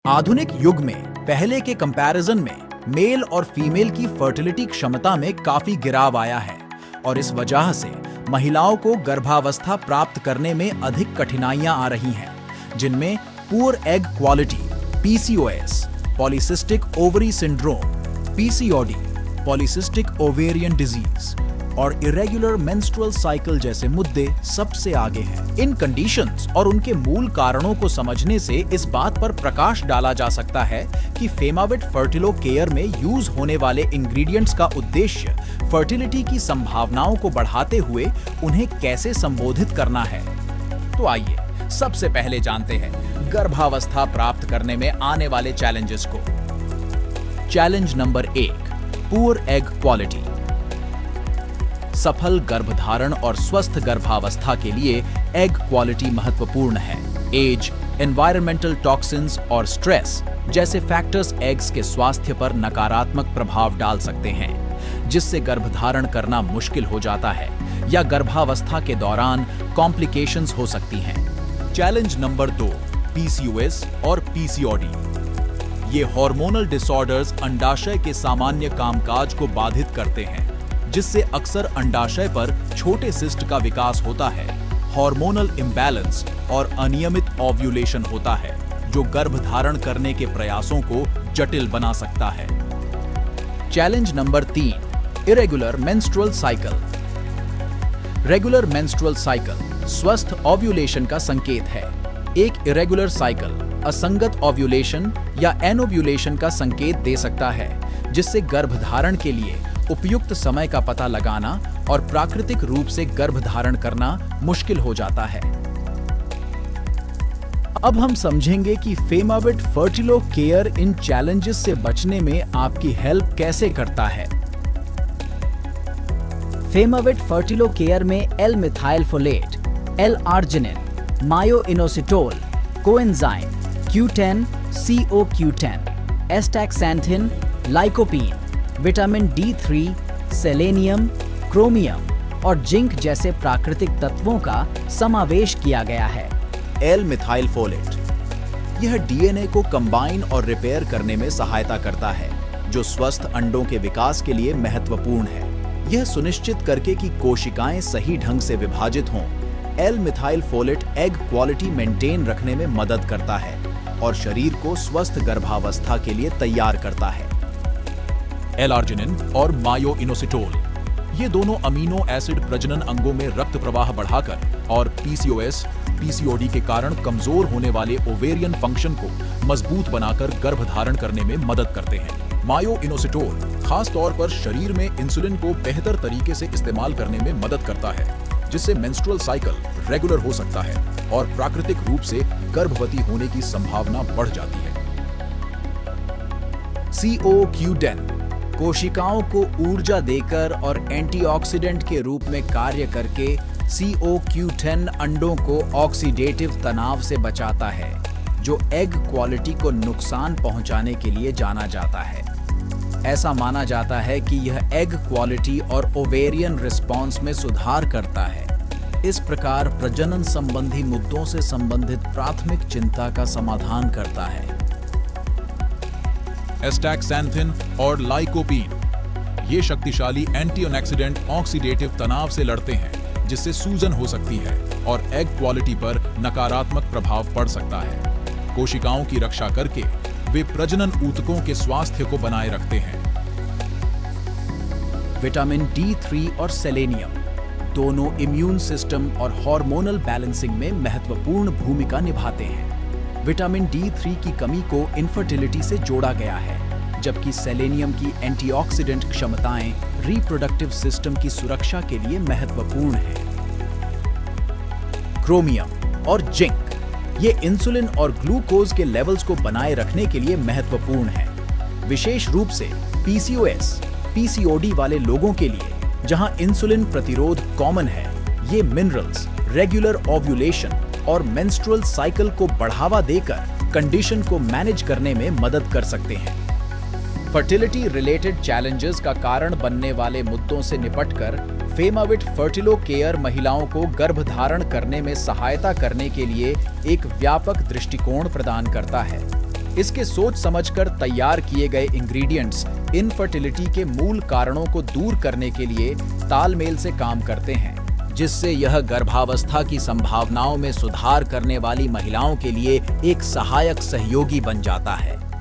आधुनिक युग में पहले के कंपैरिजन में मेल और फीमेल की फर्टिलिटी क्षमता में काफी गिराव आया है और इस वजह से महिलाओं को गर्भावस्था प्राप्त करने में अधिक कठिनाइयां आ रही हैं, जिनमें poor egg quality, PCOS, polycystic ovary syndrome, PCOD, polycystic ovarian disease और इरेगुलर मेंस्ट्रुअल साइकिल जैसे मुद्दे सबसे आगे हैं। इन कंडीशंस और उनके मूल कारणों को समझने से इस बात पर प्रकाश डाला जा सकता है कि फेमाविट फर्टिलो केयर में यूज होने वाले इंग्रेडिएंट्स का उद्देश्य फर्टिलिटी की संभावनाओं को बढ़ाते हुए उन्हें कैसे संबोधित करना है। तो आइए सबसे पहले जानते हैं गर्भावस्था प्राप्त करने में आने वाले चैलेंजेस को। Challenge number 1, poor egg quality. सफल गर्भधारण और स्वस्थ गर्भावस्था के लिए एग क्वालिटी महत्वपूर्ण है। एज, एनवायरमेंटल टॉक्सिन्स और स्ट्रेस जैसे फैक्टर्स एग्स के स्वास्थ्य पर नकारात्मक प्रभाव डाल सकते हैं, जिससे गर्भधारण करना मुश्किल हो जाता है या गर्भावस्था के दौरान कॉम्प्लिकेशंस हो सकती हैं। चैलेंज नंबर 2, पीसीओएस और पीसीओडी। ये हार्मोनल डिसऑर्डर्स अंडाशय के सामान्य कामकाज को बाधित करते हैं, जिससे अक्सर अंडाशय पर छोटे सिस्ट का विकास होता है। हार्मोनल इम्बैलेंस और अनियमित ओव्यूलेशन होता है, जो गर्भधारण करने के प्रयासों को जटिल बना सकता है। Challenge number 3, irregular menstrual cycle. Regular menstrual cycle स्वस्थ ओव्यूलेशन का संकेत है। एक इरेगुलर साइकिल असंगत ओव्यूलेशन या एनोव्यूलेशन का संकेत दे सकता है, जिससे गर्भधारण के लिए उपयुक्त समय का पता लगाना और प्राकृतिक रूप से गर्भधारण करना मुश्किल हो जाता है। अब हम समझेंगे कि फेमाविट फर्टिलो केयर इन चैलेंजेस से बचने में आपकी हेल्प कैसे करता है। फेमाविट फर्टिलो केयर में L methyl folate, L arginine, myoinositol, coenzyme, Q10, CO-Q10, astaxanthin, lycopene, vitamin D3, selenium, chromium और जिंक जैसे प्राकृतिक तत्वों का समावेश किया गया है। एल-मिथाइल फोलेट यह डीएनए को कंबाइन और रिपेयर करने में सहायता करता है, जो स्वस्थ अंडों के विकास के लिए महत्वपूर्ण है। यह सुनिश्चित करके कि कोशिकाएं सही ढंग से विभाजित हों, L-methyl folate egg quality maintain रखने में मदद करता है और शरीर को स्वस्थ गर्भावस्था के लिए तैयार करता है। एल-आर्जिनिन और मायोइनोसिटोल ये दोनों अमीनो एसिड प्रजनन अंगों में रक्त प्रवाह बढ़ाकर और पीसीओएस, पीसीओडी के कारण कमजोर होने वाले ओवेरियन फंक्शन को मजबूत बनाकर गर्भधारण करने में मदद करते हैं। मायोइनोसिटोल खास तौर पर शरीर में इंसुलिन को बेहतर तरीके से इस्तेमाल करने में मदद करता है, जिससे मेंस्ट्रुअल साइकिल रेगुलर हो सकता है और प्राकृतिक रूप से गर्भवती होने की संभावना बढ़ जाती है। CO-Q10 कोशिकाओं को ऊर्जा देकर और एंटीऑक्सीडेंट के रूप में कार्य करके CO-Q10 अंडों को ऑक्सीडेटिव तनाव से बचाता है, जो एग क्वालिटी को नुकसान पहुंचाने के लिए जाना जाता है। ऐसा माना जाता है कि यह एग क्वालिटी और ओवेरियन रिस्पॉन्स में सुधार करता है। इस प्रकार प्रजनन संबंधी मुद्दों से संबंधित प्राथमिक चिंता का समाधान करता है। एस्टैक्सैंथिन और लाइकोपीन ये शक्तिशाली एंटीऑक्सीडेंट ऑक्सीडेटिव तनाव से लड़ते हैं, जिससे सूजन हो सकती है और एग क्वालिटी पर नकारात्मक प्रभाव पड़ सकता है। कोशिकाओं की रक्षा करके वे प्रजनन ऊतकों के स्वास्थ्य को बनाए रखते हैं। विटामिन D3 और सेलेनियम दोनों इम्यून सिस्टम और हार्मोनल बैलेंसिंग में महत्वपूर्ण भूमिका निभाते हैं। विटामिन D3 की कमी को इनफर्टिलिटी से जोड़ा गया है, जबकि सेलेनियम की एंटीऑक्सीडेंट क्षमताएं रिप्रोडक्टिव सिस्टम की सुरक्षा के लिए महत्वपूर्ण है। क्रोमियम और जिंक ये इंसुलिन और ग्लूकोज के लेवल्स को बनाए रखने के लिए महत्वपूर्ण है, विशेष रूप से पीसीओएस, पीसीओडी वाले लोगों के लिए, जहां इंसुलिन प्रतिरोध कॉमन है। ये मिनरल्स रेगुलर ओव्यूलेशन और मेंस्ट्रुअल साइकिल को बढ़ावा देकर कंडीशन को मैनेज करने में मदद कर सकते हैं। फर्टिलिटी रिलेटेड चैलेंजेस का कारण बनने वाले मुद्दों से निपटकर फेमाविट फर्टिलो केयर महिलाओं को गर्भधारण करने में सहायता करने के लिए एक व्यापक दृष्टिकोण प्रदान करता है। इसके सोच समझकर तैयार किए गए इंग्रेडिएंट्स इनफर्टिलिटी के मूल कारणों को दूर करने के लिए तालमेल से काम करते हैं, जिससे यह गर्भावस्था की संभावनाओं में सुधार करने वाली महिलाओं के लिए एक सहायक सहयोगी बन जाता है।